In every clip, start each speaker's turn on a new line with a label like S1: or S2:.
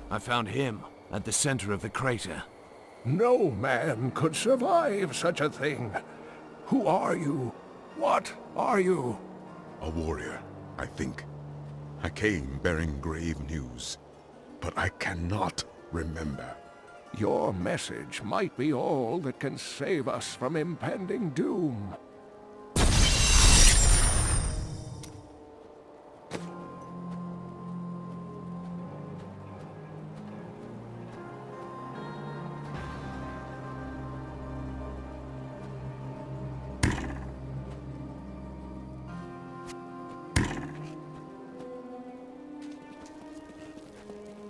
S1: I found him at the center of the crater.
S2: No man could survive such a thing. Who are you? What are you?
S3: A warrior, I think. I came bearing grave news, but I cannot remember.
S2: Your message might be all that can save us from impending doom.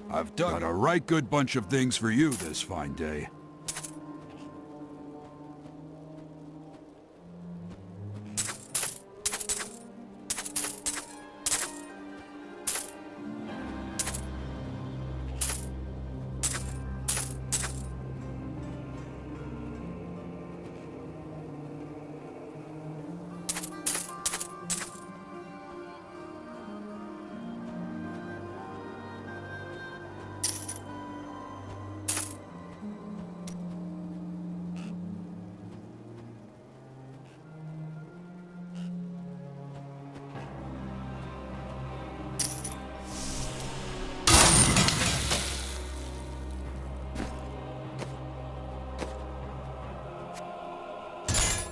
S4: I've done a right good bunch of things for you this fine day.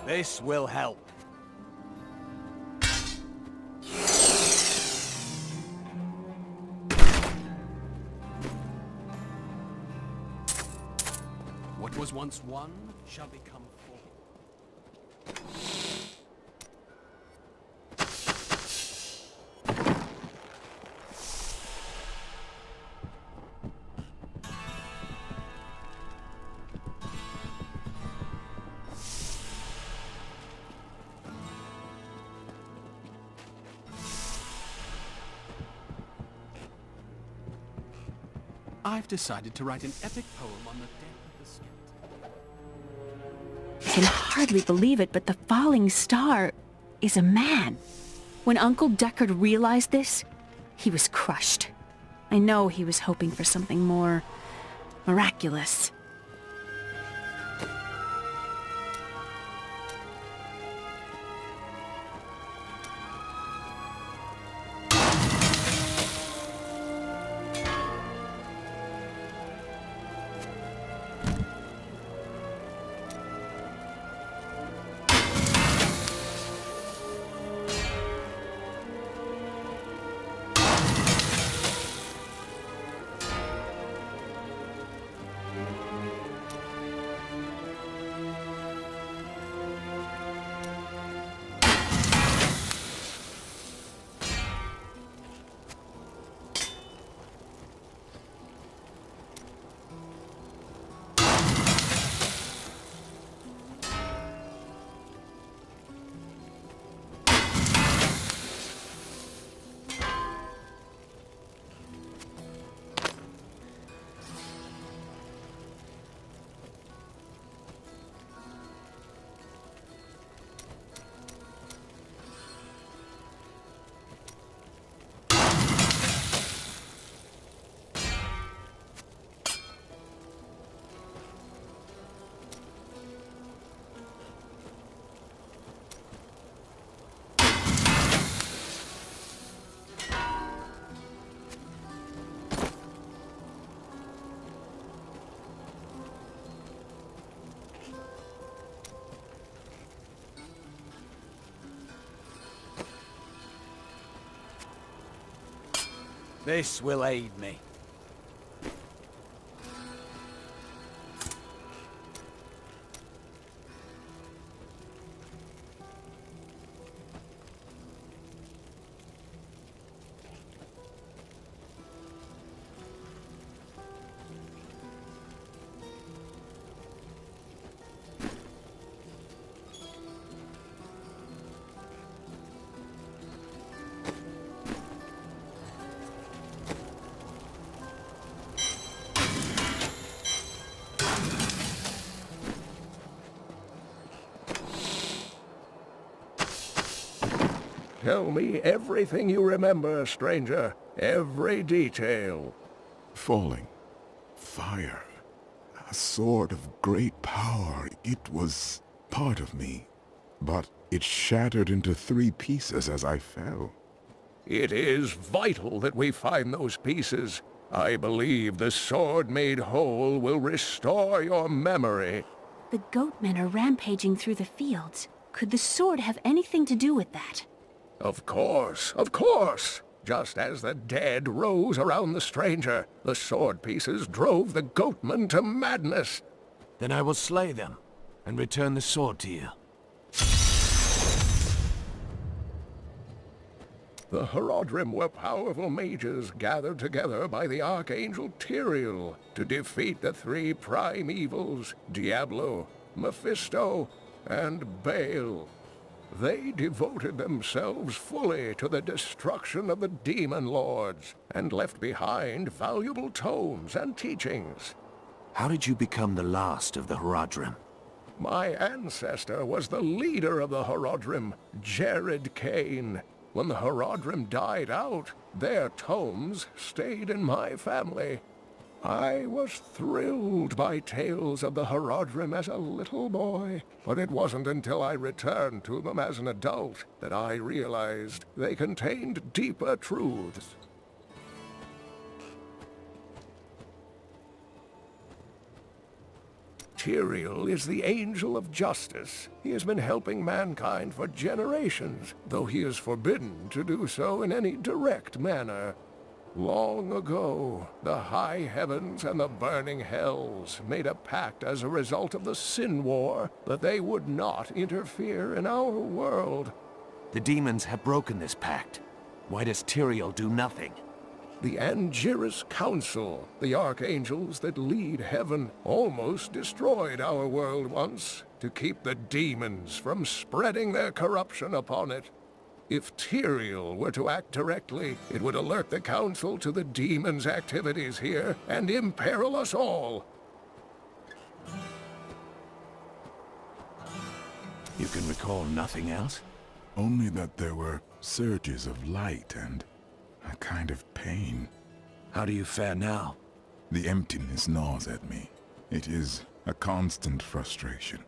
S1: This will help. What was once one shall become four. I've decided to write an epic poem on the death of the skeleton.
S5: I can hardly believe it, but the falling star is a man. When Uncle Deckard realized this, he was crushed. I know he was hoping for something more miraculous.
S1: This will aid me.
S2: Tell me everything you remember, stranger. Every detail.
S3: Falling. Fire. A sword of great power. It was part of me. But it shattered into 3 pieces as I fell.
S2: It is vital that we find those pieces. I believe the sword made whole will restore your memory.
S5: The goatmen are rampaging through the fields. Could the sword have anything to do with that?
S2: Of course, of course. Just as the dead rose around the stranger, the sword pieces drove the goatmen to madness.
S6: Then I will slay them, and return the sword to you.
S2: The Horodrim were powerful mages gathered together by the Archangel Tyrael to defeat the 3 prime evils, Diablo, Mephisto, and Baal. They devoted themselves fully to the destruction of the demon lords, and left behind valuable tomes and teachings.
S6: How did you become the last of the Horodrim?
S2: My ancestor was the leader of the Horodrim, Jared Kane. When the Horodrim died out, their tomes stayed in my family. I was thrilled by tales of the Horodrim as a little boy, but it wasn't until I returned to them as an adult that I realized they contained deeper truths. Tyrael is the angel of justice. He has been helping mankind for generations, though he is forbidden to do so in any direct manner. Long ago, the high heavens and the burning hells made a pact as a result of the Sin War that they would not interfere in our world.
S6: The demons have broken this pact. Why does Tyrael do nothing?
S2: The Angiris Council, the archangels that lead heaven, almost destroyed our world once to keep the demons from spreading their corruption upon it. If Tyrael were to act directly, it would alert the Council to the demons' activities here and imperil us all.
S6: You can recall nothing else?
S3: Only that there were surges of light and a kind of pain.
S6: How do you fare now?
S3: The emptiness gnaws at me. It is a constant frustration.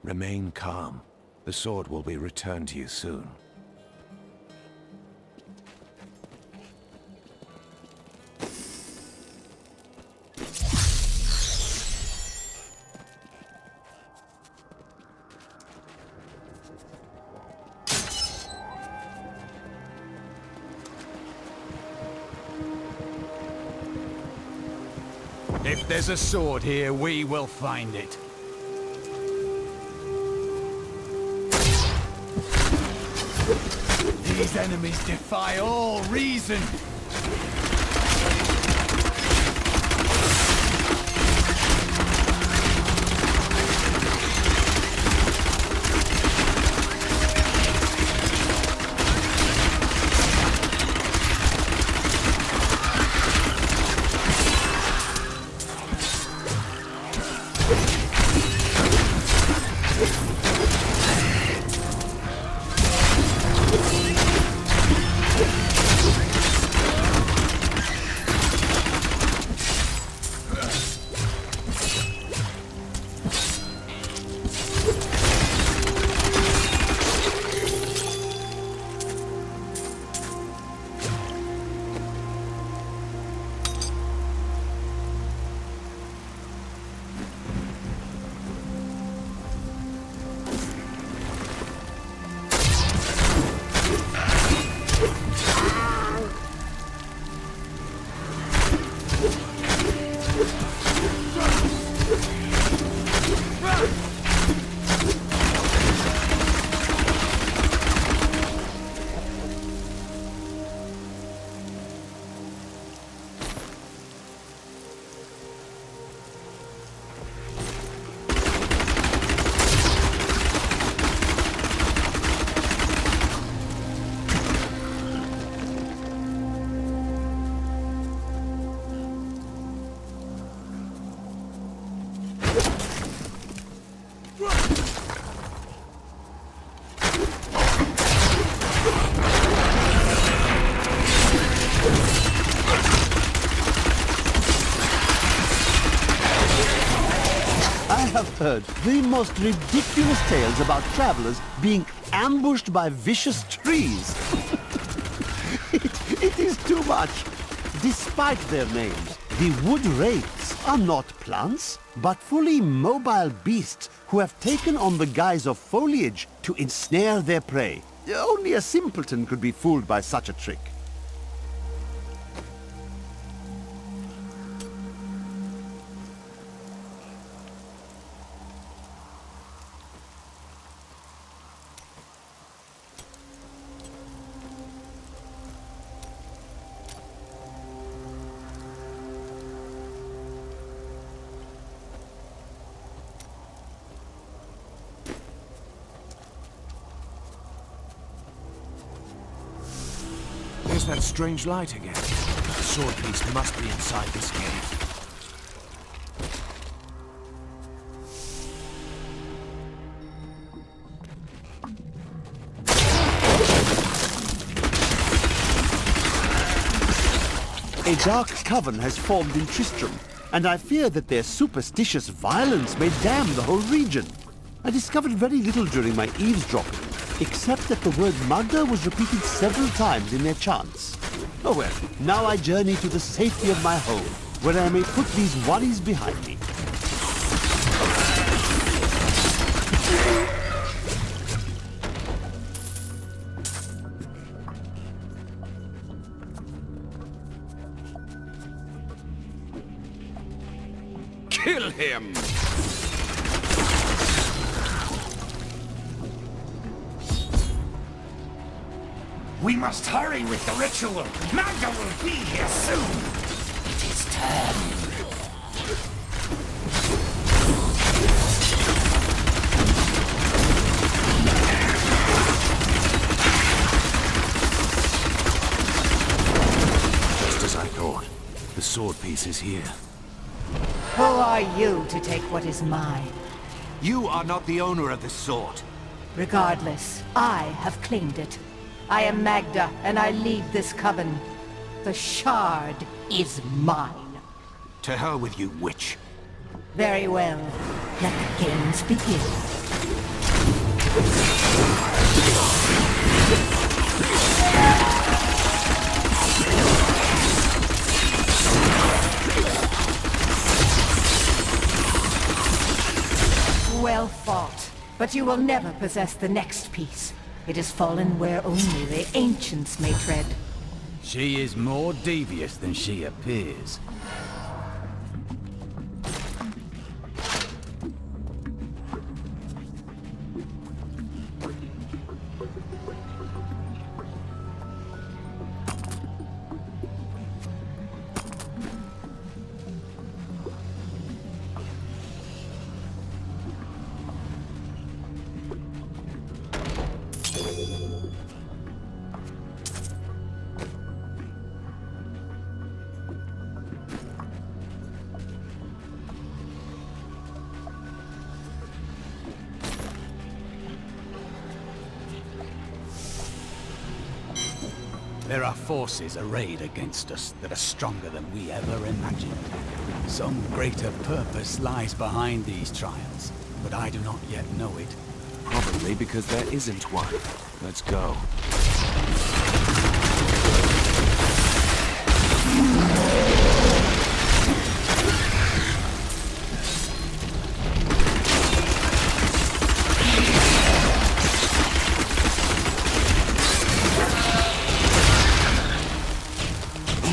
S6: Remain calm. The sword will be returned to you soon.
S1: If there's a sword here, we will find it. These enemies defy all reason.
S7: heard the most ridiculous tales about travelers being ambushed by vicious trees. It is too much. Despite their names, the wood wraiths are not plants, but fully mobile beasts who have taken on the guise of foliage to ensnare their prey. Only a simpleton could be fooled by such a trick.
S6: There's that strange light again. The sword piece must be inside this cave.
S7: A dark coven has formed in Tristram, and I fear that their superstitious violence may damn the whole region. I discovered very little during my eavesdropping, except that the word Magda was repeated several times in their chants. Oh well, now I journey to the safety of my home, where I may put these worries behind me.
S6: Kill him!
S8: We must hurry with the ritual. Magda will be here soon. It is time.
S6: Just as I thought. The sword piece is here.
S9: Who are you to take what is mine?
S6: You are not the owner of this sword.
S9: Regardless, I have claimed it. I am Magda, and I lead this coven. The shard is mine.
S6: To hell with you, witch.
S9: Very well. Let the games begin. Well fought, but you will never possess the next piece. It has fallen where only the ancients may tread.
S10: She is more devious than she appears. There are forces arrayed against us that are stronger than we ever imagined. Some greater purpose lies behind these trials, but I do not yet know it.
S6: Probably because there isn't one. Let's go.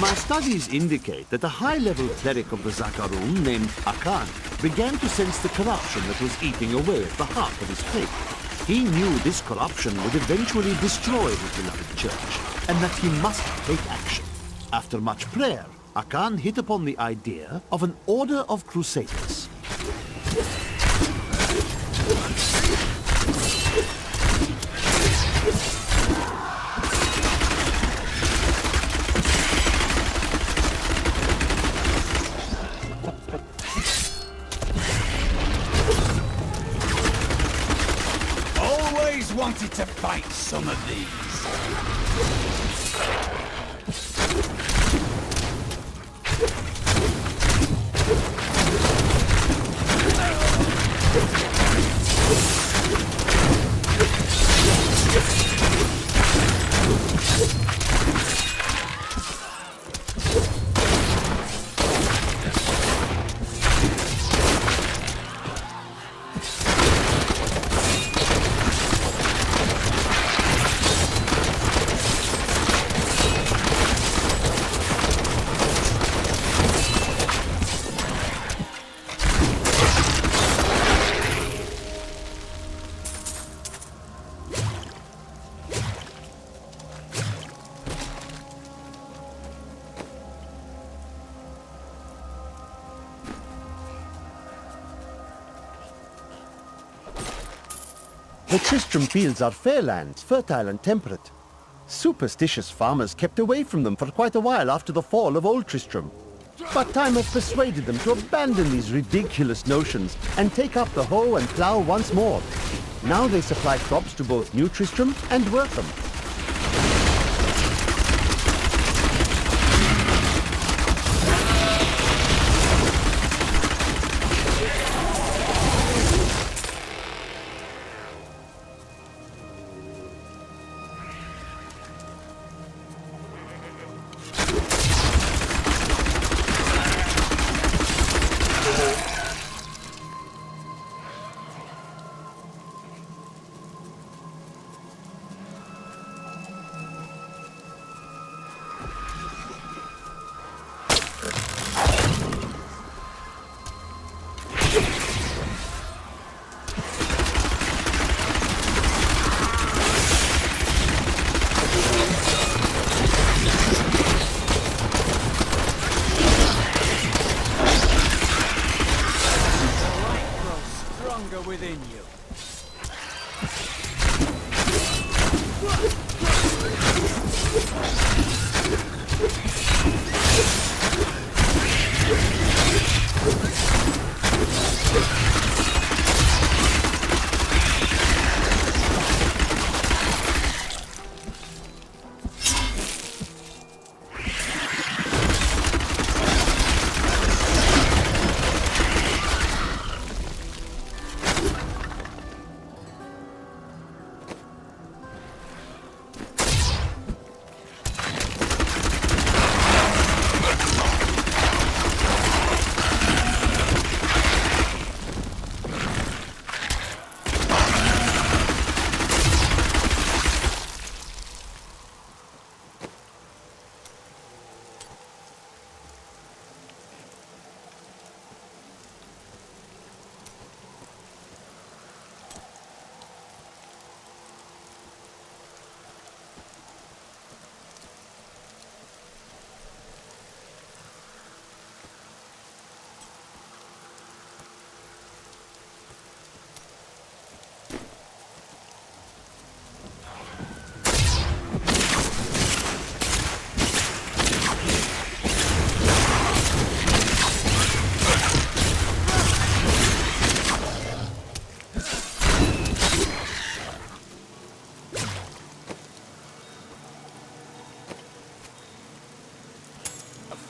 S7: My studies indicate that a high-level cleric of the Zakarum named Akan began to sense the corruption that was eating away at the heart of his faith. He knew this corruption would eventually destroy his beloved church, and that he must take action. After much prayer, Akan hit upon the idea of an order of crusaders.
S10: Wanted to fight some of these.
S7: The Tristram fields are fair lands, fertile and temperate. Superstitious farmers kept away from them for quite a while after the fall of Old Tristram. But time has persuaded them to abandon these ridiculous notions and take up the hoe and plough once more. Now they supply crops to both New Tristram and Wortham.
S10: Within you.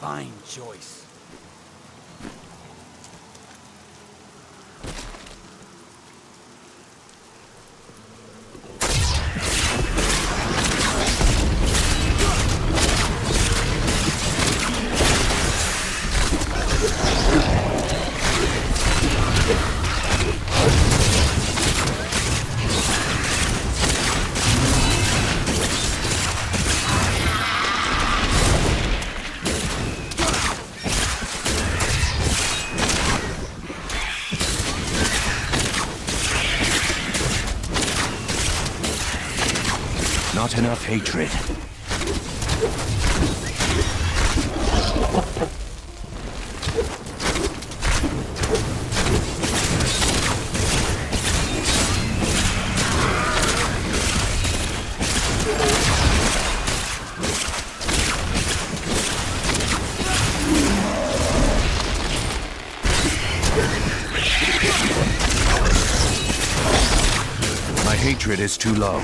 S10: Fine choice.
S6: Not enough hatred. My hatred is too low.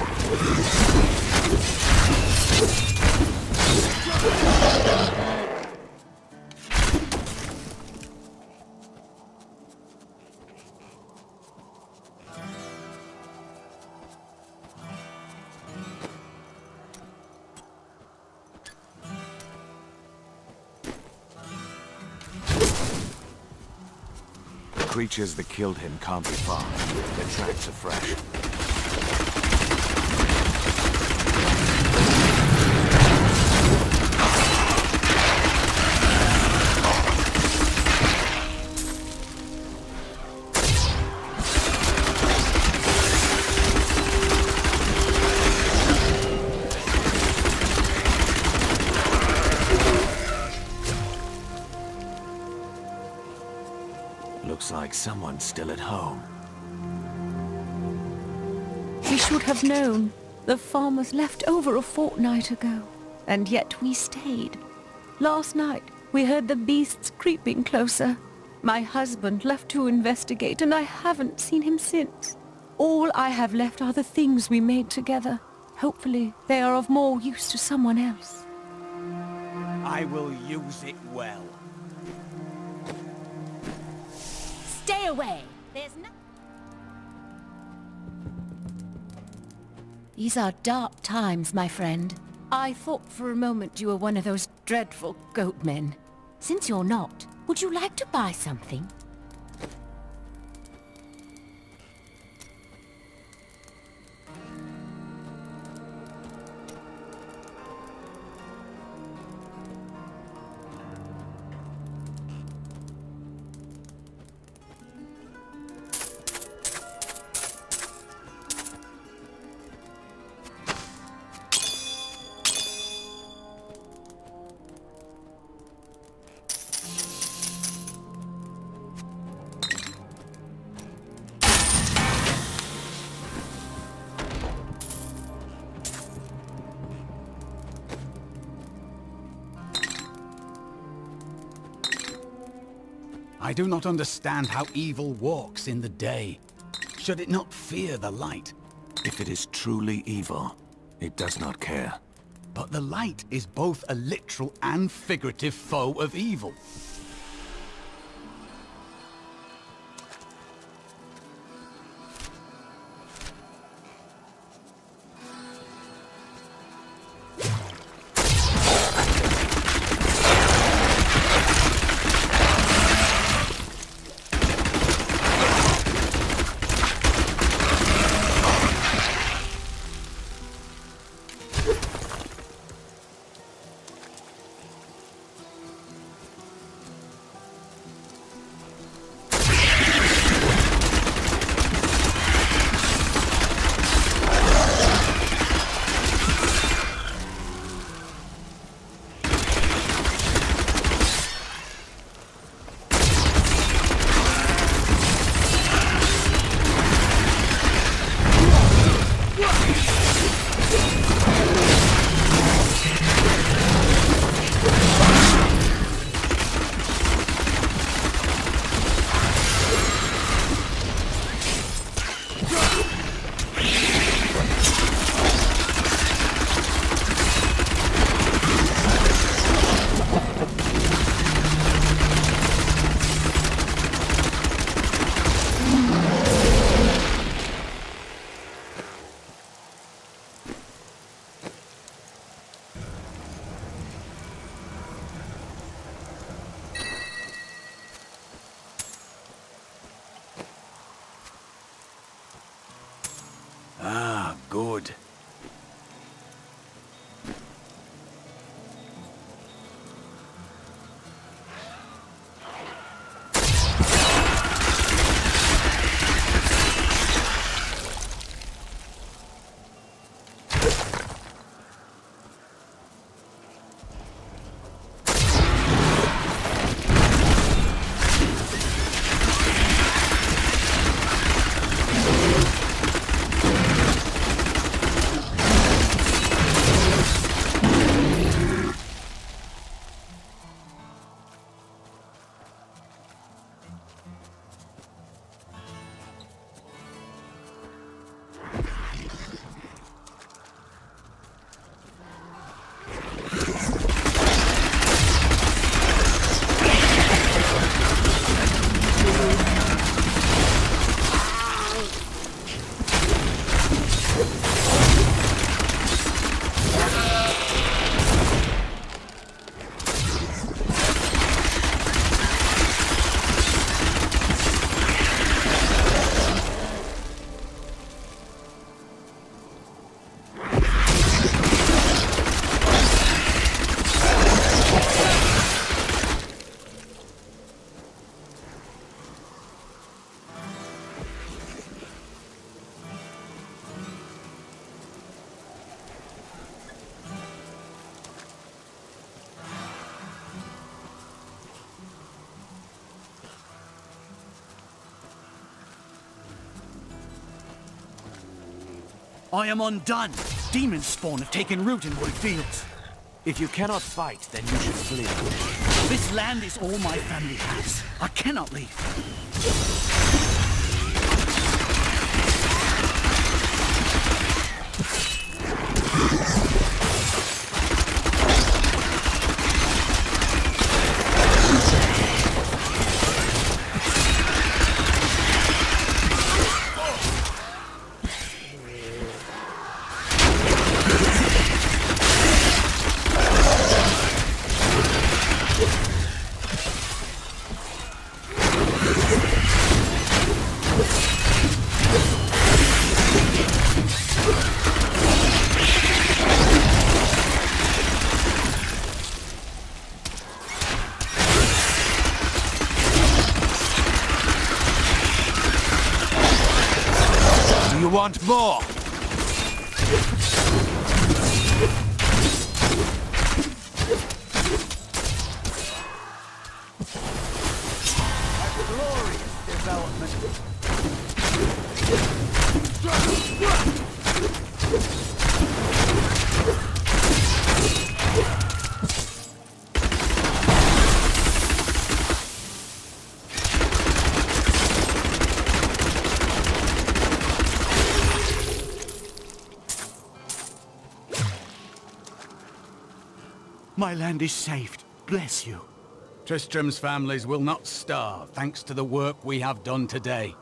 S6: creatures that killed him can't be far. Their tracks are fresh. Looks like someone's still at home.
S5: We should have known. The farm was left over a fortnight ago, and yet we stayed. Last night, we heard the beasts creeping closer. My husband left to investigate, and I haven't seen him since. All I have left are the things we made together. Hopefully, they are of more use to someone else.
S10: I will use it well.
S9: Stay away! There's no... These are dark times, my friend. I thought for a moment you were one of those dreadful goat men. Since you're not, would you like to buy something?
S10: I do not understand how evil walks in the day. Should it not fear the light?
S6: If it is truly evil, it does not care.
S10: But the light is both a literal and figurative foe of evil. I am undone. Demon spawn have taken root in Wood Fields.
S6: If you cannot fight, then you should flee.
S10: This land is all my family has. I cannot leave.
S6: You want more?
S10: A glorious development. My land is saved. Bless you. Tristram's families will not starve, thanks to the work we have done today.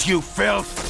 S8: You filth!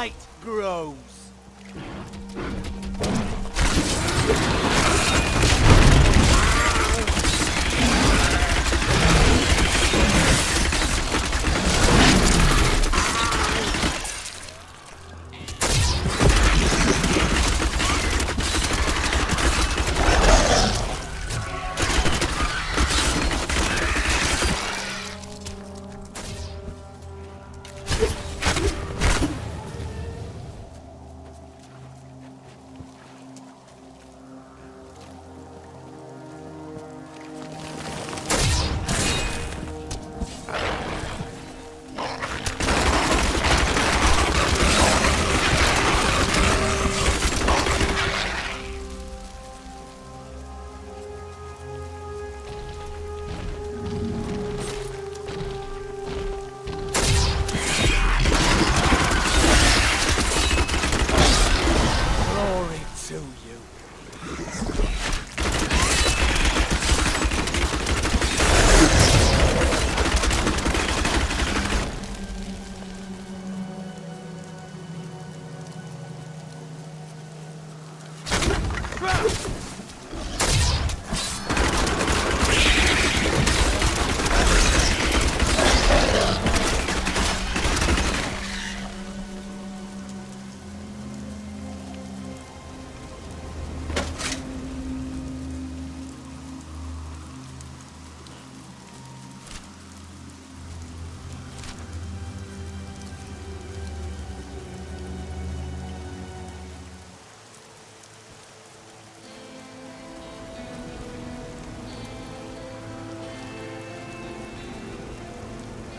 S6: light grows.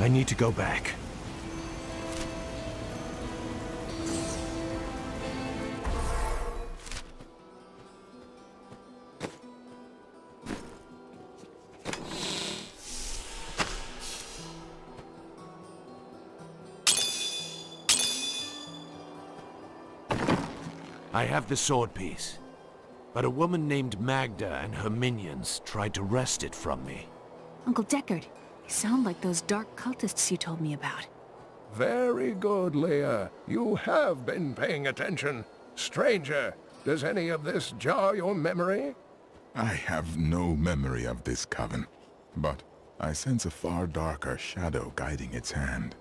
S6: I need to go back. I have the sword piece, but a woman named Magda and her minions tried to wrest it from me.
S5: Uncle Deckard, you sound like those dark cultists you told me about.
S2: Very good, Leah. You have been paying attention. Stranger, does any of this jar your memory?
S3: I have no memory of this coven, but I sense a far darker shadow guiding its hand.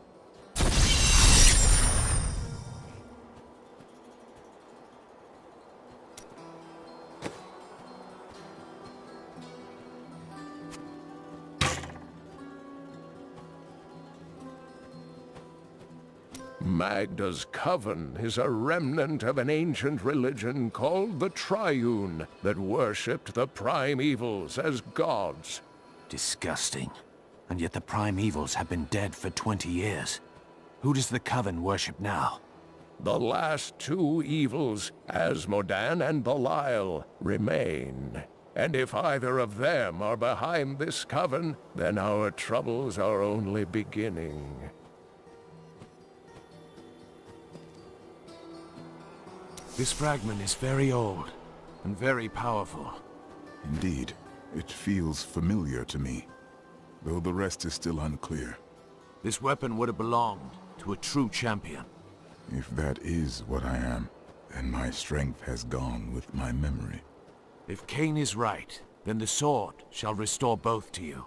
S2: Magda's coven is a remnant of an ancient religion called the Triune that worshipped the primevals as gods.
S6: Disgusting. And yet the primevals have been dead for 20 years. Who does the Coven worship now?
S2: The last two evils, Asmodan and Belial, remain. And if either of them are behind this coven, then our troubles are only beginning.
S6: This fragment is very old and very powerful.
S3: Indeed, it feels familiar to me, though the rest is still unclear.
S6: This weapon would have belonged to a true champion.
S3: If that is what I am, then my strength has gone with my memory.
S6: If Cain is right, then the sword shall restore both to you.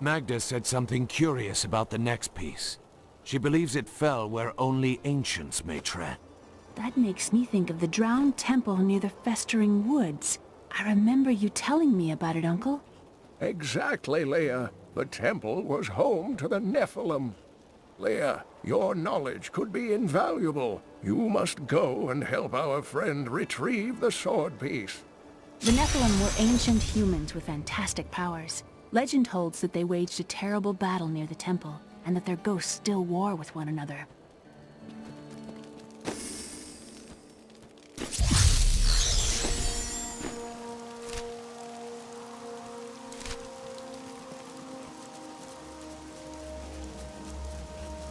S6: Magda said something curious about the next piece. She believes it fell where only ancients may tread.
S5: That makes me think of the drowned temple near the festering woods. I remember you telling me about it, Uncle.
S2: Exactly, Leah. The temple was home to the Nephilim. Leah, your knowledge could be invaluable. You must go and help our friend retrieve the sword piece.
S5: The Nephilim were ancient humans with fantastic powers. Legend holds that they waged a terrible battle near the temple, and that their ghosts still war with one another.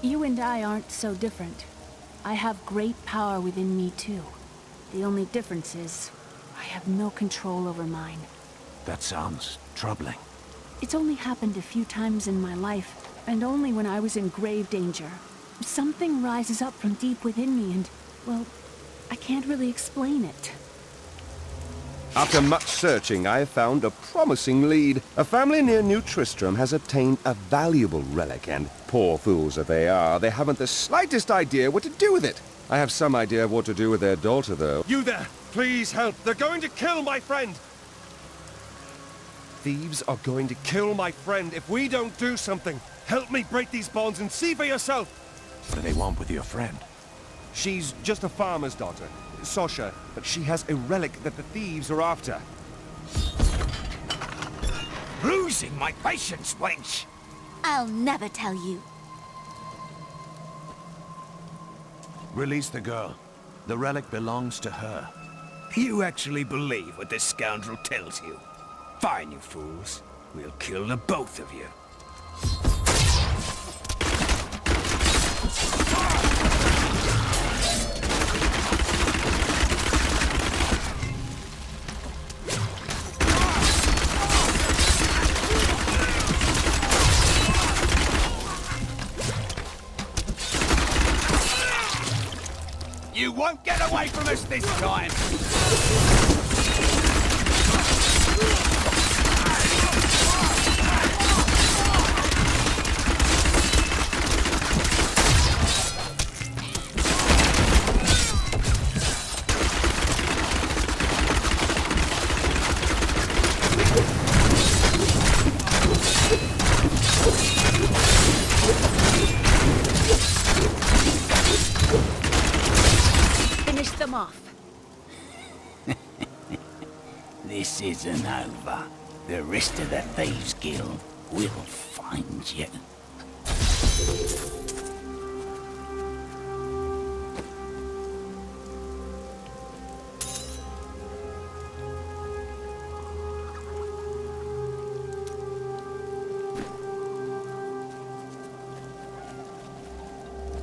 S5: You and I aren't so different. I have great power within me too. The only difference is, I have no control over mine.
S6: That sounds troubling.
S5: It's only happened a few times in my life, and only when I was in grave danger. Something rises up from deep within me and, well, I can't really explain it.
S11: After much searching, I have found a promising lead. A family near New Tristram has obtained a valuable relic, and poor fools that they are, they haven't the slightest idea what to do with it. I have some idea of what to do with their daughter, though.
S12: You there! Please help! They're going to kill my friend! Thieves are going to kill my friend if we don't do something. Help me break these bonds and see for yourself!
S6: What do they want with your friend?
S12: She's just a farmer's daughter, Sasha, but she has a relic that the thieves are after.
S8: Losing my patience, wench!
S13: I'll never tell you.
S6: Release the girl. The relic belongs to her.
S8: You actually believe what this scoundrel tells you? Fine, you fools. We'll kill the both of you. You won't get away from us this time!
S5: Finish them off.
S10: This isn't over. The rest of the Thieves Guild will find you.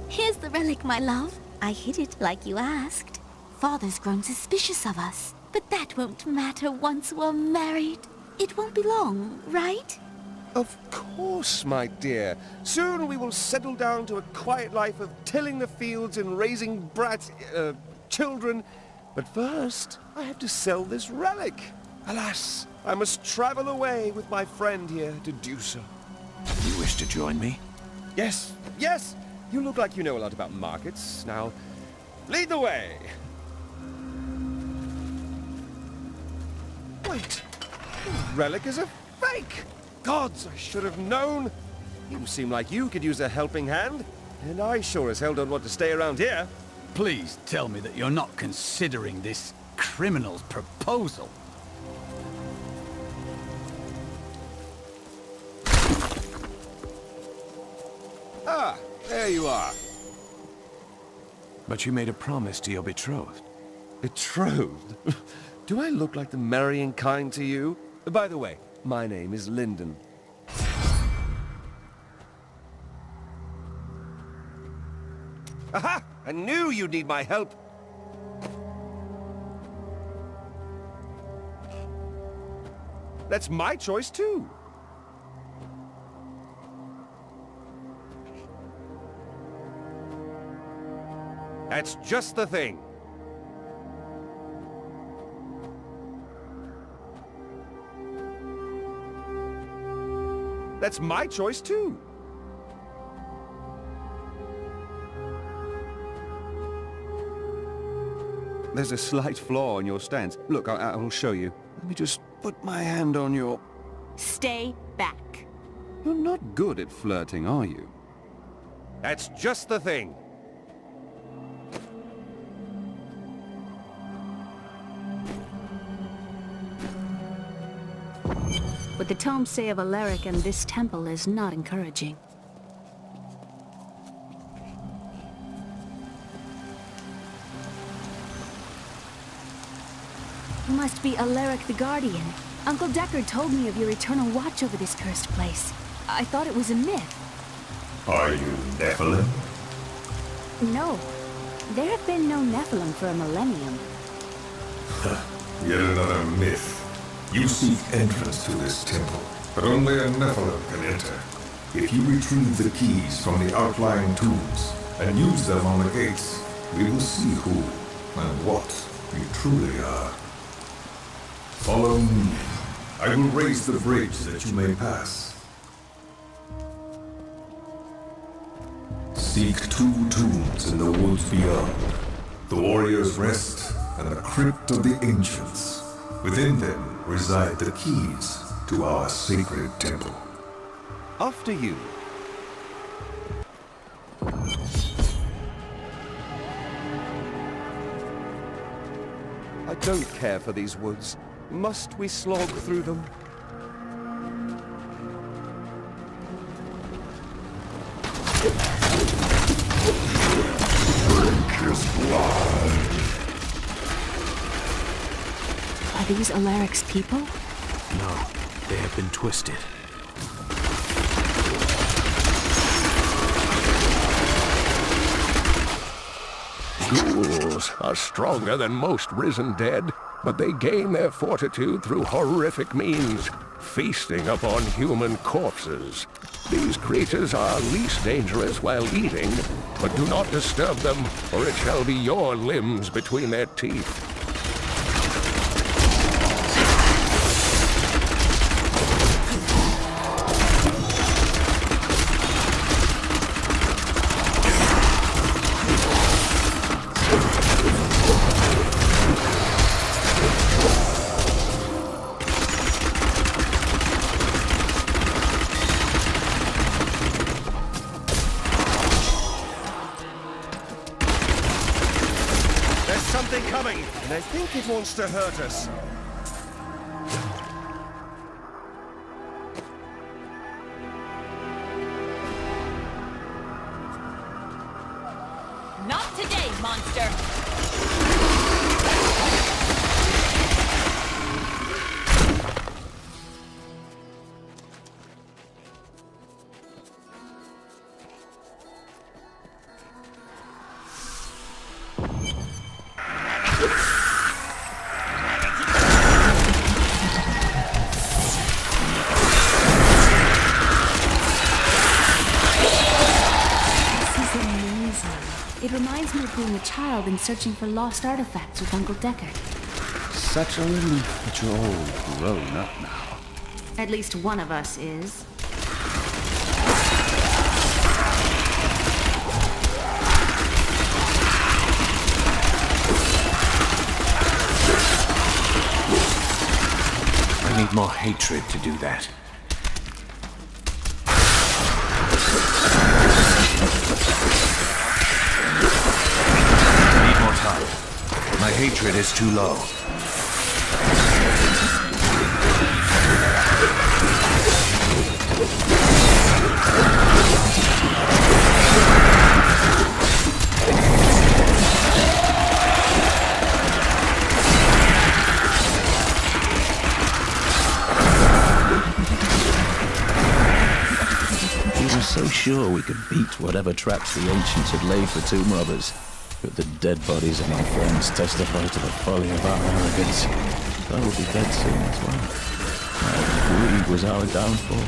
S13: Here's the relic, my love. I hid it like you asked. Father's grown suspicious of us, but that won't matter once we're married. It won't be long, right?
S12: Of course, my dear. Soon we will settle down to a quiet life of tilling the fields and raising children. But first, I have to sell this relic. Alas, I must travel away with my friend here to do so.
S6: You wish to join me?
S12: Yes, yes! You look like you know a lot about markets. Now, lead the way! Wait! The relic is a fake! Gods, I should have known! You seem like you could use a helping hand, and I sure as hell don't want to stay around here.
S10: Please tell me that you're not considering this criminal's proposal.
S12: Ah, there you are.
S6: But you made a promise to your betrothed.
S12: Betrothed? Do I look like the marrying kind to you? By the way, my name is Lyndon. Aha! I knew you'd need my help! That's my choice, too. That's just the thing.
S11: That's my choice, too. There's a slight flaw in your stance. Look, I will show you. Let me just put my hand on your...
S5: Stay back.
S11: You're not good at flirting, are you? That's just the thing.
S5: What the tomes say of Alaric and this temple is not encouraging. You must be Alaric the Guardian. Uncle Deckard told me of your eternal watch over this cursed place. I thought it was a myth.
S14: Are you Nephilim?
S5: No. There have been no Nephilim for a millennium.
S14: Yet another myth. You seek entrance to this temple, but only a Nephilim can enter. If you retrieve the keys from the outlying tombs and use them on the gates, we will see who and what you truly are. Follow me. I will raise the bridge that you may pass. Seek 2 tombs in the woods beyond. The Warrior's Rest and the Crypt of the Ancients. Within them reside the keys to our sacred temple.
S11: After you. I don't care for these woods. Must we slog through them?
S5: Are these Alaric's people?
S6: No, they have been twisted.
S2: Ghouls are stronger than most risen dead, but they gain their fortitude through horrific means, feasting upon human corpses. These creatures are least dangerous while eating, but do not disturb them, or it shall be your limbs between their teeth.
S11: Something coming, and I think it wants to hurt us.
S15: Not today, monster!
S5: It reminds me of being a child and searching for lost artifacts with Uncle Deckard.
S11: Such a relief that you're all grown up now.
S5: At least one of us is.
S6: I need more hatred to do that. My hatred is too low.
S16: We were so sure we could beat whatever traps the ancients had laid for tomb robbers. But the dead bodies of our friends testify to the folly of our arrogance. I will be dead soon as well. Our greed was our downfall.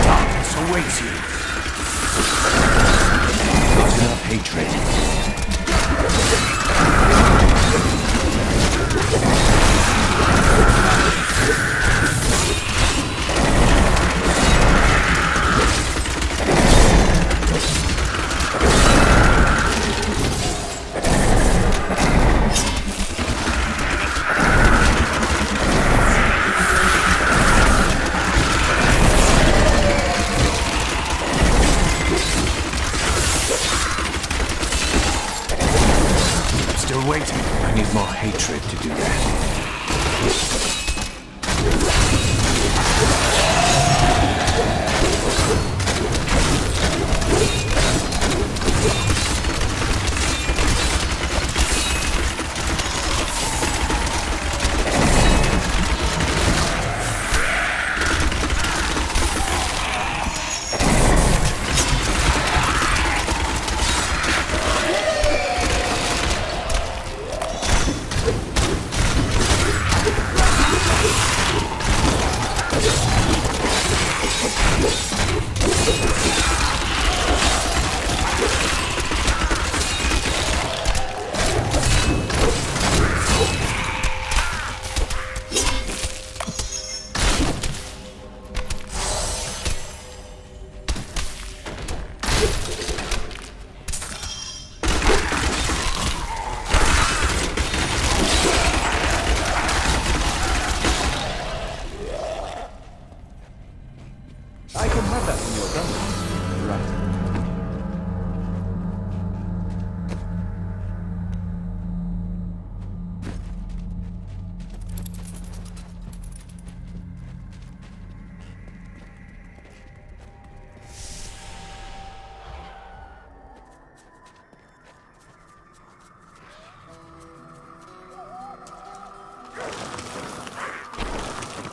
S6: Darkness awaits you. Not enough hatred.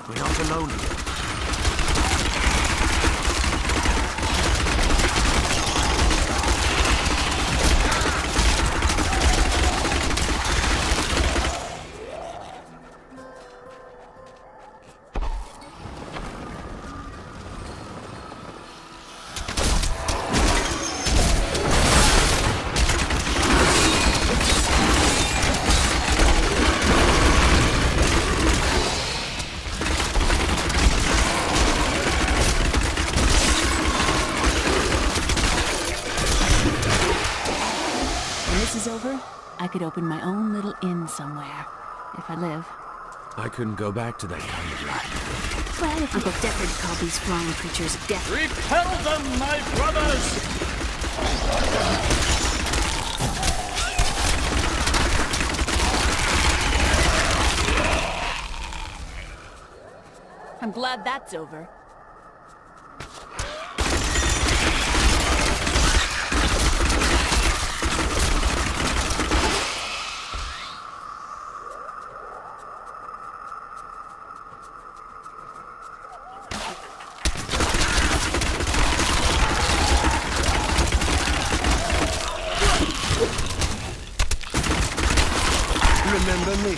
S6: We're not alone here.
S5: I could open my own little inn somewhere, if I live.
S6: I couldn't go back to that kind of life.
S5: Well, if Uncle Deckard called these flying creatures death...
S15: Repel them, my brothers!
S5: I'm glad that's over.
S6: Remember me?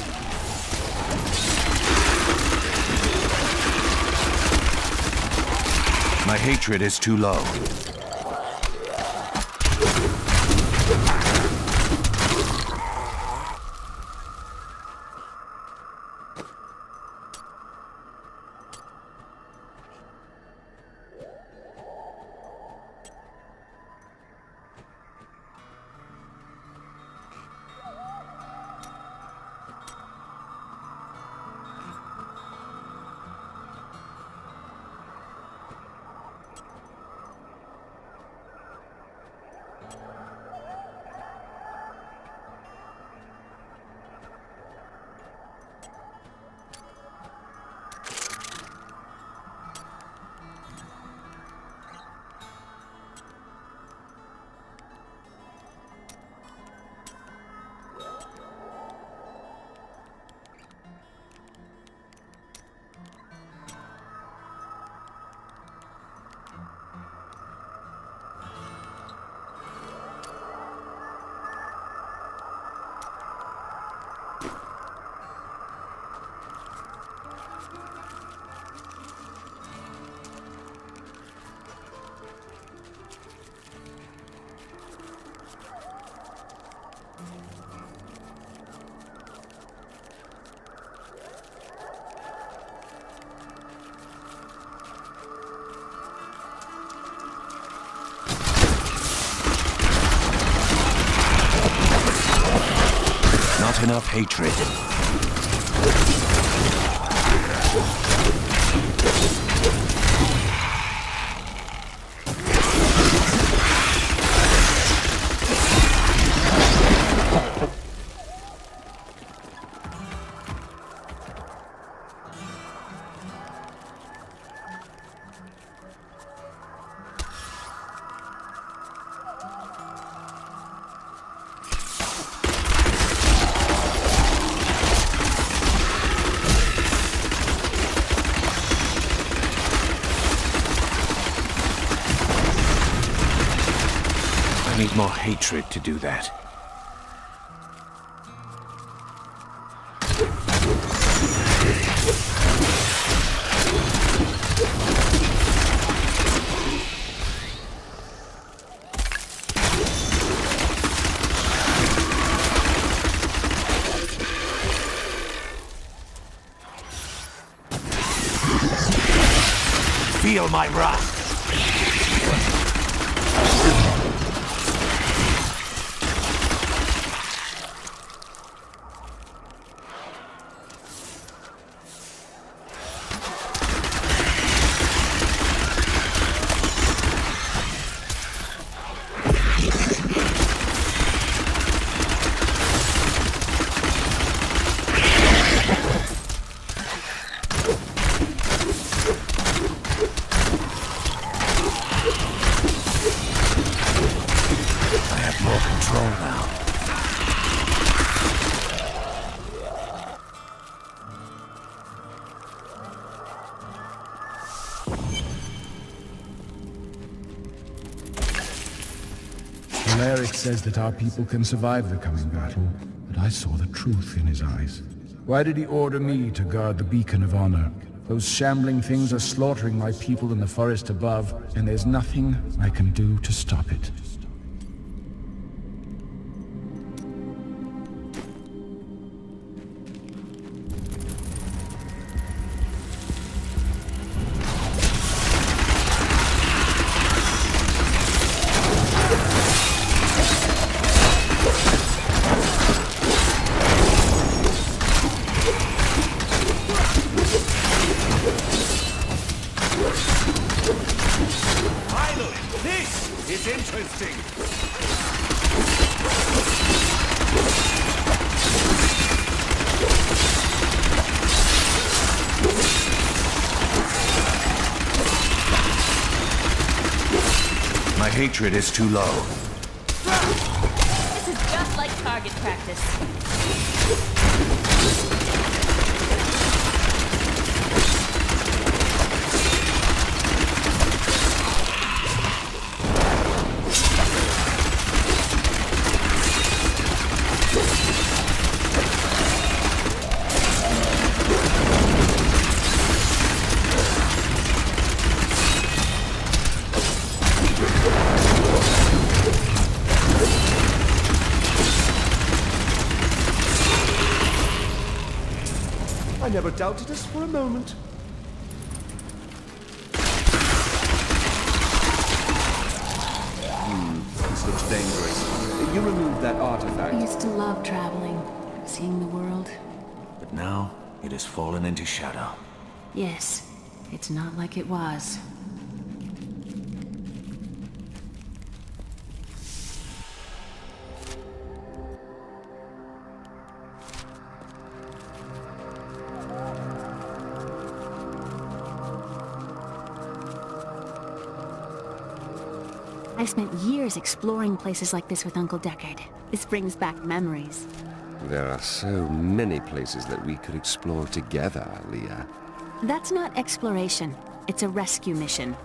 S6: My hatred is too low. Not enough hatred. I need more hatred to do that. Feel my wrath.
S17: cleric says that our people can survive the coming battle, but I saw the truth in his eyes. Why did he order me to guard the beacon of honor? Those shambling things are slaughtering my people in the forest above, and there's nothing I can do to stop it.
S6: My hatred is too low.
S13: This is just like target practice.
S12: I never doubted us for a moment. This looks dangerous. You removed that artifact.
S5: I used to love traveling, seeing the world.
S6: But now, it has fallen into shadow.
S5: Yes, it's not like it was. I spent years exploring places like this with Uncle Deckard. This brings back memories.
S11: There are so many places that we could explore together, Leah.
S5: That's not exploration. It's a rescue mission.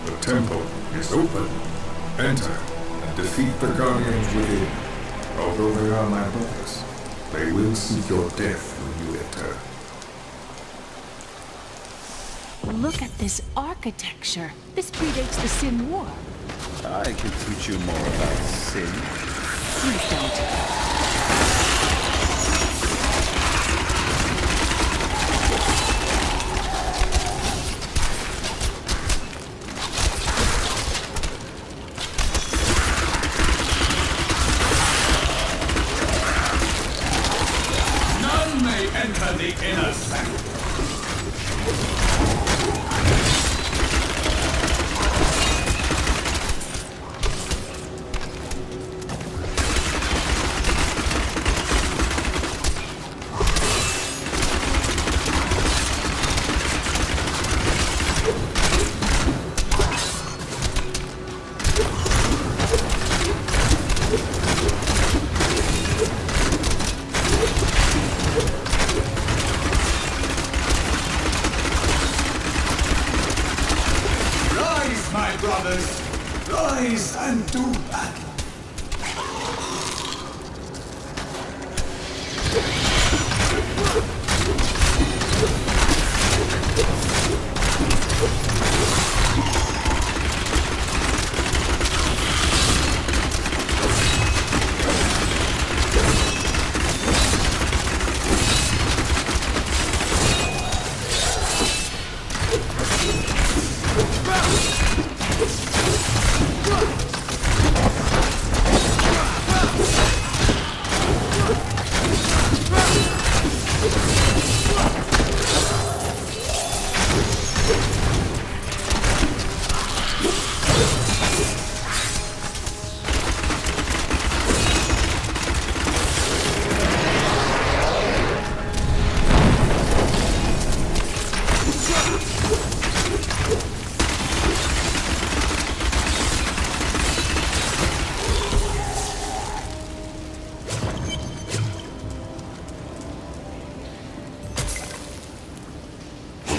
S14: The temple is open. Enter and defeat the guardians within. Although they are my brothers, they will seek your death when you enter.
S5: Look at this architecture. This predates the Sin War.
S18: I can teach you more about sin.
S5: Please don't.
S15: Enter the inner sanctum. My brothers, rise and do battle.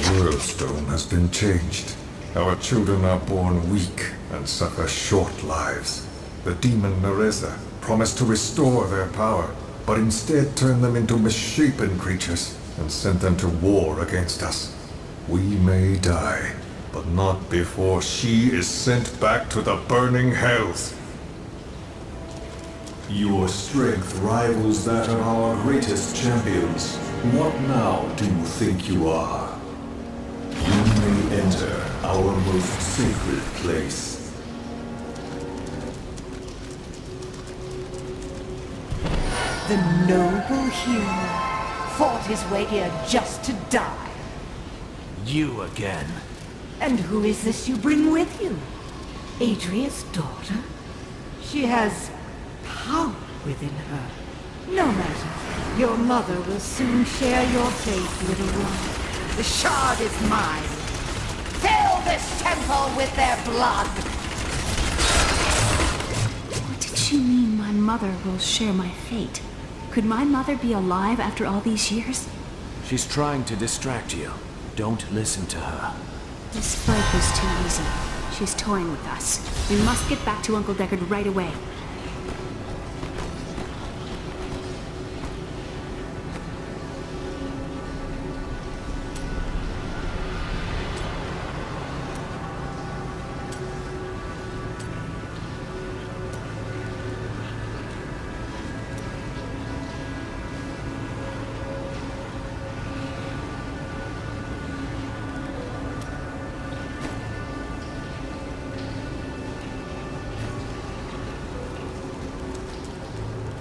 S14: Worldstone has been changed. Our children are born weak and suffer short lives. The demon Nereza promised to restore their power, but instead turned them into misshapen creatures and sent them to war against us. We may die, but not before she is sent back to the burning hells.
S15: Your strength rivals that of our greatest champions. What now do you think you are? You may enter our most sacred place.
S9: The noble hero fought his way here just to die.
S6: You again.
S9: And who is this you bring with you? Adria's daughter? She has power within her. No matter. Your mother will soon share your fate, little one. The shard is mine. Fill this temple with their blood!
S5: What did she mean, my mother will share my fate? Could my mother be alive after all these years?
S6: She's trying to distract you. Don't listen to her.
S5: This fight was too easy. She's toying with us. We must get back to Uncle Deckard right away.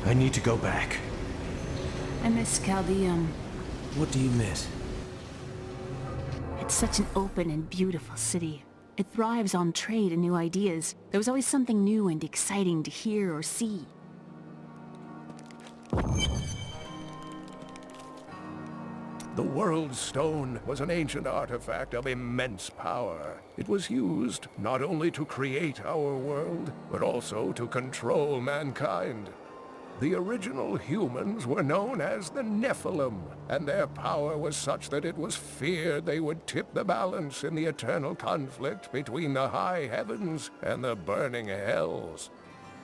S6: I need to go back.
S5: I miss Chaldeum.
S6: What do you miss?
S5: It's such an open and beautiful city. It thrives on trade and new ideas. There was always something new and exciting to hear or see.
S2: The World Stone was an ancient artifact of immense power. It was used not only to create our world, but also to control mankind. The original humans were known as the Nephilim, and their power was such that it was feared they would tip the balance in the eternal conflict between the high heavens and the burning hells.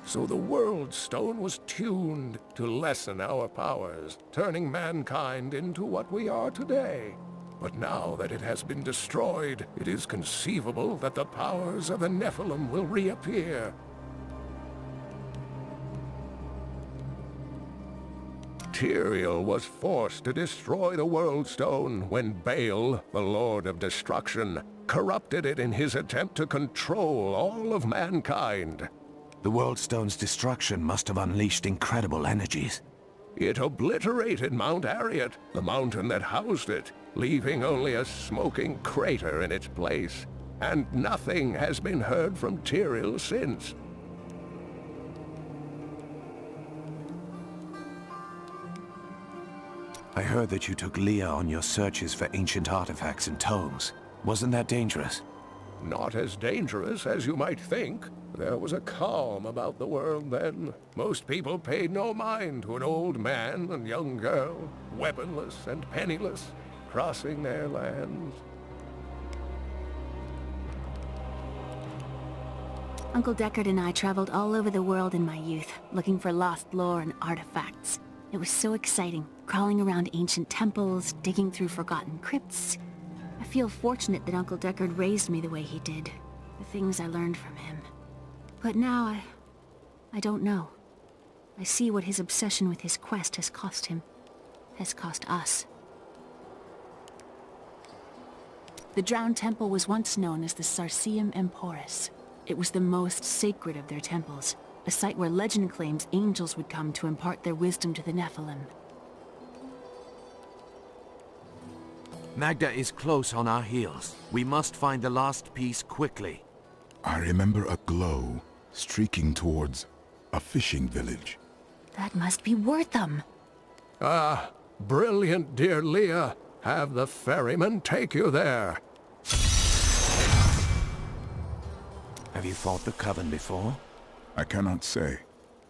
S2: So the World Stone was tuned to lessen our powers, turning mankind into what we are today. But now that it has been destroyed, it is conceivable that the powers of the Nephilim will reappear. Tyrael was forced to destroy the World Stone when Baal, the Lord of Destruction, corrupted it in his attempt to control all of mankind.
S6: The World Stone's destruction must have unleashed incredible energies.
S2: It obliterated Mount Ariat, the mountain that housed it, leaving only a smoking crater in its place. And nothing has been heard from Tyrael since.
S6: I heard that you took Leah on your searches for ancient artifacts and tomes. Wasn't that dangerous?
S2: Not as dangerous as you might think. There was a calm about the world then. Most people paid no mind to an old man and young girl, weaponless and penniless, crossing their lands.
S5: Uncle Deckard and I traveled all over the world in my youth, looking for lost lore and artifacts. It was so exciting, crawling around ancient temples, digging through forgotten crypts. I feel fortunate that Uncle Deckard raised me the way he did, the things I learned from him. But now I don't know. I see what his obsession with his quest has cost him, has cost us. The Drowned Temple was once known as the Sarsium Emporis. It was the most sacred of their temples, a site where legend claims angels would come to impart their wisdom to the Nephilim.
S6: Magda is close on our heels. We must find the last piece quickly.
S3: I remember a glow streaking towards a fishing village.
S5: That must be Wortham.
S2: Ah, brilliant, dear Leah. Have the ferryman take you there.
S6: Have you fought the Coven before?
S3: I cannot say,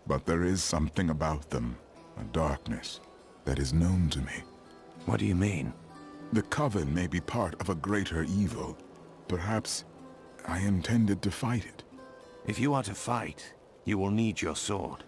S3: but there is something about them, a darkness, that is known to me.
S6: What do you mean?
S3: The Coven may be part of a greater evil. Perhaps I intended to fight it.
S6: If you are to fight, you will need your sword.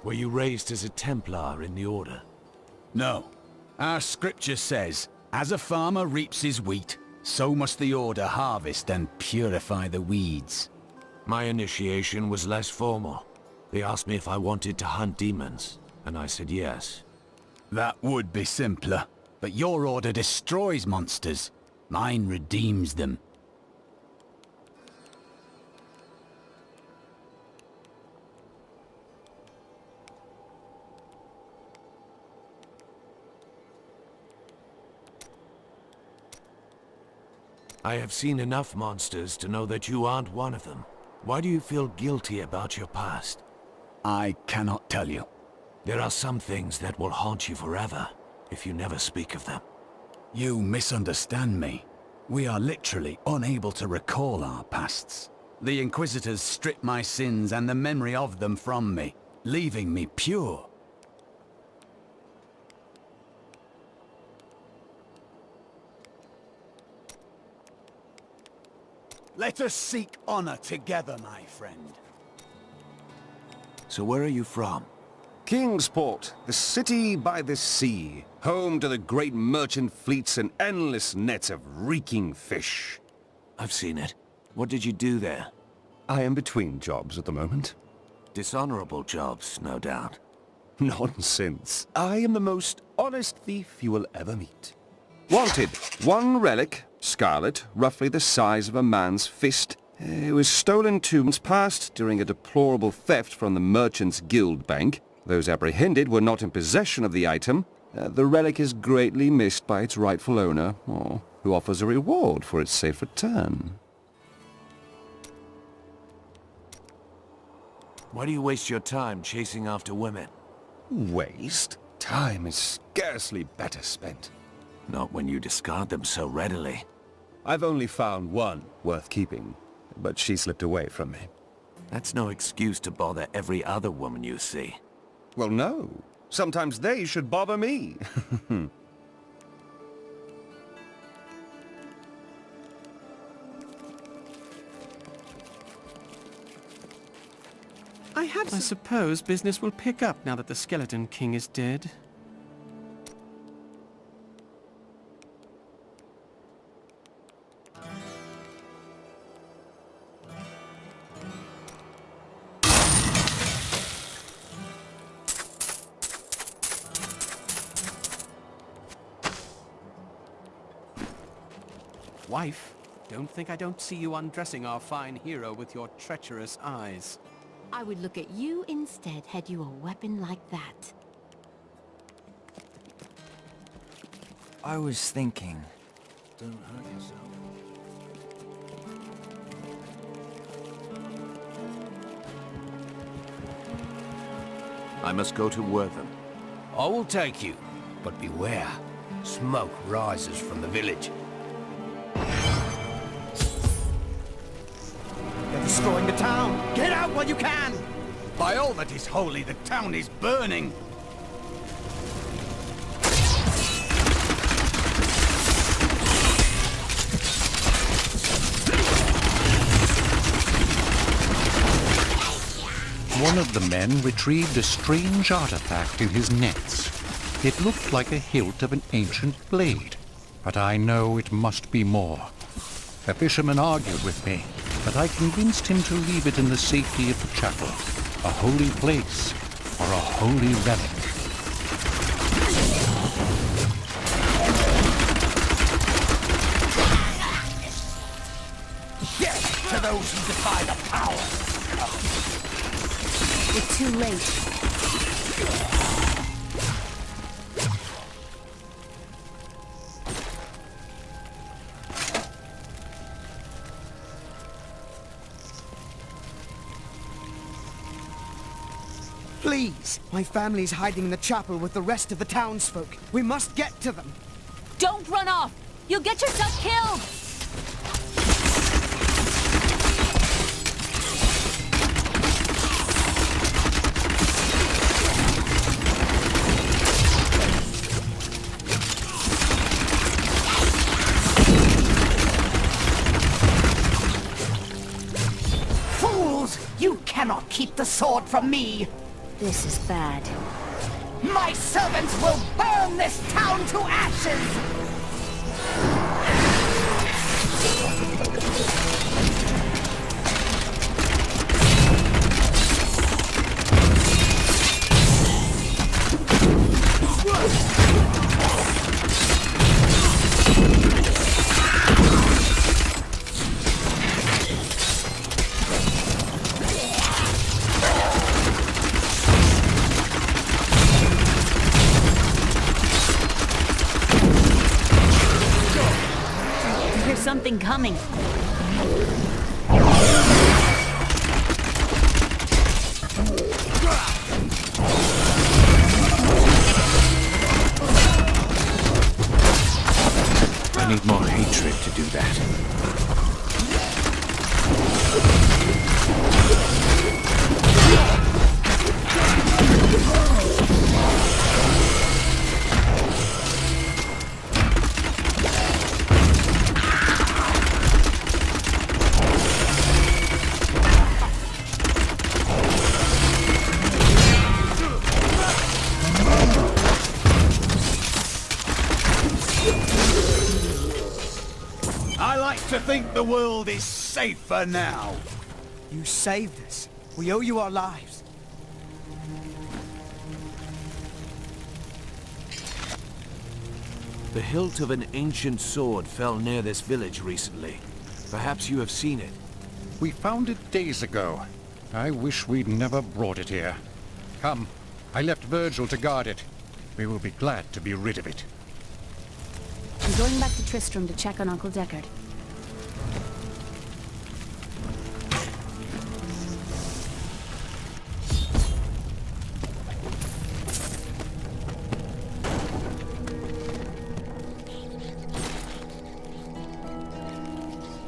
S6: Were you raised as a Templar in the Order?
S10: No. Our scripture says, as a farmer reaps his wheat, so must the Order harvest and purify the weeds.
S6: My initiation was less formal. They asked me if I wanted to hunt demons, and I said yes.
S10: That would be simpler, but your Order destroys monsters. Mine redeems them.
S6: I have seen enough monsters to know that you aren't one of them. Why do you feel guilty about your past?
S10: I cannot tell you.
S6: There are some things that will haunt you forever, if you never speak of them.
S10: You misunderstand me. We are literally unable to recall our pasts. The Inquisitors stripped my sins and the memory of them from me, leaving me pure. Let us seek honor together, my friend.
S6: So where are you from?
S11: Kingsport, the city by the sea, home to the great merchant fleets and endless nets of reeking fish.
S6: I've seen it. What did you do there?
S11: I am between jobs at the moment.
S6: Dishonorable jobs, no doubt.
S11: Nonsense. I am the most honest thief you will ever meet. Wanted, one relic, scarlet, roughly the size of a man's fist. It was stolen 2 months past during a deplorable theft from the Merchants Guild Bank. Those apprehended were not in possession of the item. The relic is greatly missed by its rightful owner, who offers a reward for its safe return.
S6: Why do you waste your time chasing after women?
S11: Waste? Time is scarcely better spent.
S6: Not when you discard them so readily.
S11: I've only found one worth keeping, but she slipped away from me.
S6: That's no excuse to bother every other woman you see.
S11: Well, no. Sometimes they should bother me.
S1: I suppose business will pick up now that the Skeleton King is dead. Wife, don't think I don't see you undressing our fine hero with your treacherous eyes.
S13: I would look at you instead had you a weapon like that.
S19: I was thinking. Don't hurt yourself.
S6: I must go to Wortham.
S8: I will take you, but beware. Smoke rises from the village.
S10: They're destroying the town! Get out while you can! By all that is holy, the town is burning!
S20: One of the men retrieved a strange artifact in his nets. It looked like a hilt of an ancient blade, but I know it must be more. The fisherman argued with me, but I convinced him to leave it in the safety of the chapel, a holy place or a holy relic.
S8: Death to those who defy the power!
S13: It's too late.
S21: Please! My family's hiding in the chapel with the rest of the townsfolk. We must get to them.
S5: Don't run off! You'll get yourself killed!
S9: Fools! You cannot keep the sword from me!
S5: This is bad.
S9: My servants will burn this town to ashes!
S5: There's something coming.
S6: I need more hatred to do that.
S10: I like to think the world is safer now.
S21: You saved us. We owe you our lives.
S6: The hilt of an ancient sword fell near this village recently. Perhaps you have seen it.
S20: We found it days ago. I wish we'd never brought it here. Come, I left Virgil to guard it. We will be glad to be rid of it.
S5: I'm going back to Tristram to check on Uncle Deckard.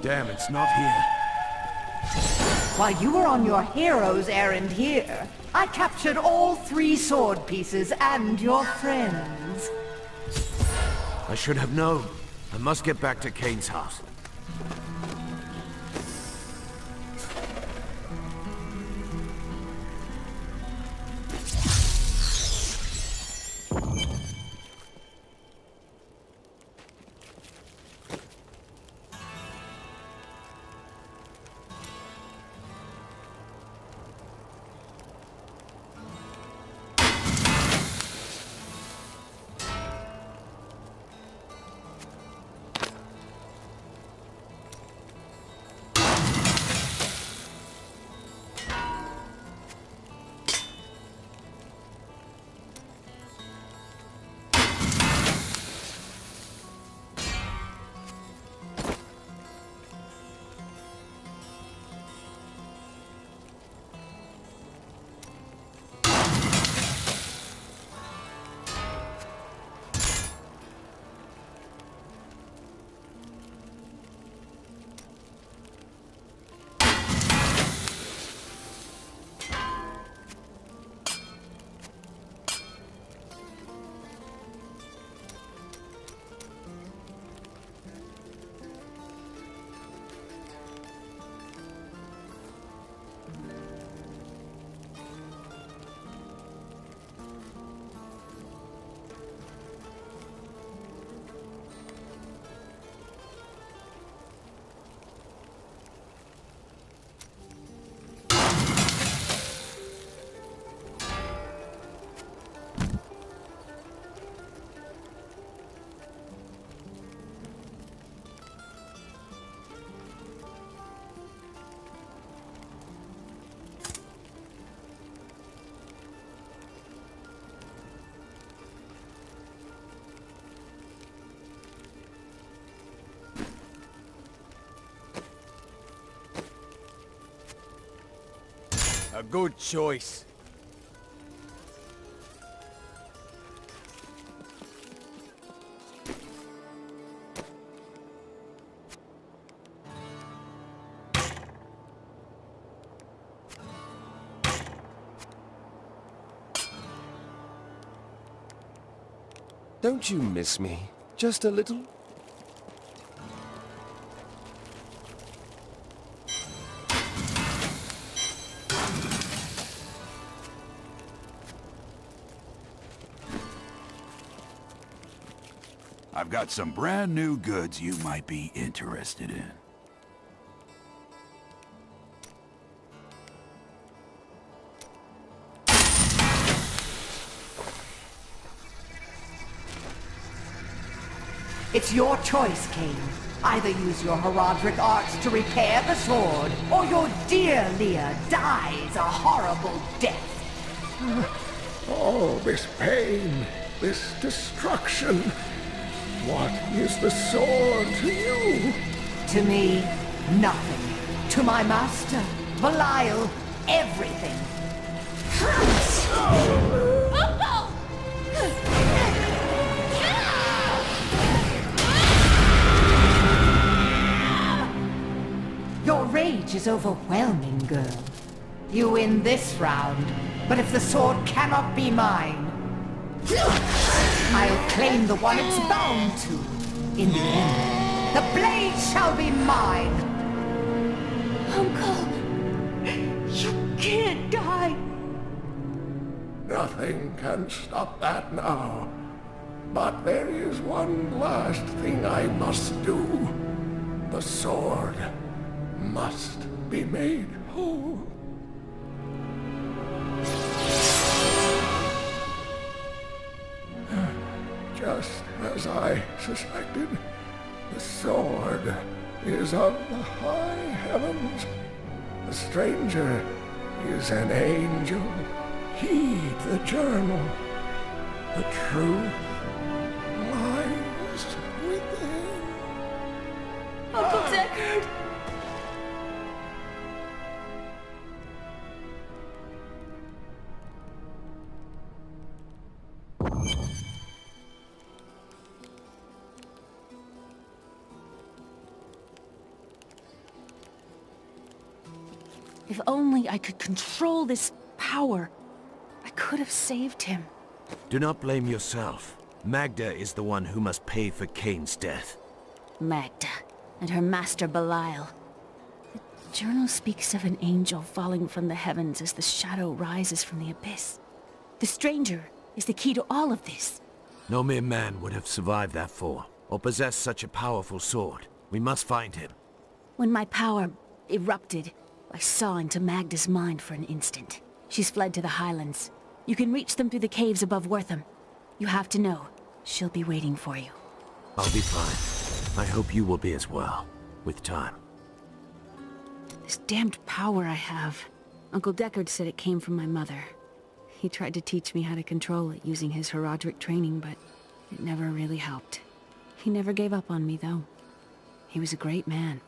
S6: Damn, it's not here.
S9: While you were on your hero's errand here, I captured all 3 sword pieces and your friends.
S6: I should have known. I must get back to Kane's house.
S10: A good choice.
S12: Don't you miss me? Just a little?
S4: I've got some brand new goods you might be interested in.
S9: It's your choice, Cain. Either use your Herodric arts to repair the sword, or your dear Leah dies a horrible death.
S2: All this pain, this destruction. What is the sword to you?
S9: To me, nothing. To my master, Belial, everything. Your rage is overwhelming, girl. You win this round, but if the sword cannot be mine, I'll claim the one it's bound to. In the end, the blade shall be mine.
S13: Uncle, you can't die.
S2: Nothing can stop that now. But there is one last thing I must do. The sword must be made whole. Just as I suspected, the sword is of the high heavens. The stranger is an angel. Heed the journal. The truth lies within.
S13: Uncle Deckard!
S5: If only I could control this power, I could have saved him.
S6: Do not blame yourself. Magda is the one who must pay for Cain's death.
S5: Magda and her master Belial. The journal speaks of an angel falling from the heavens as the shadow rises from the abyss. The stranger is the key to all of this.
S6: No mere man would have survived that fall, or possessed such a powerful sword. We must find him.
S5: When my power erupted, I saw into Magda's mind for an instant. She's fled to the highlands. You can reach them through the caves above Wortham. You have to know, she'll be waiting for you.
S6: I'll be fine. I hope you will be as well, with time.
S5: This damned power I have. Uncle Deckard said it came from my mother. He tried to teach me how to control it using his Herodric training, but it never really helped. He never gave up on me, though. He was a great man.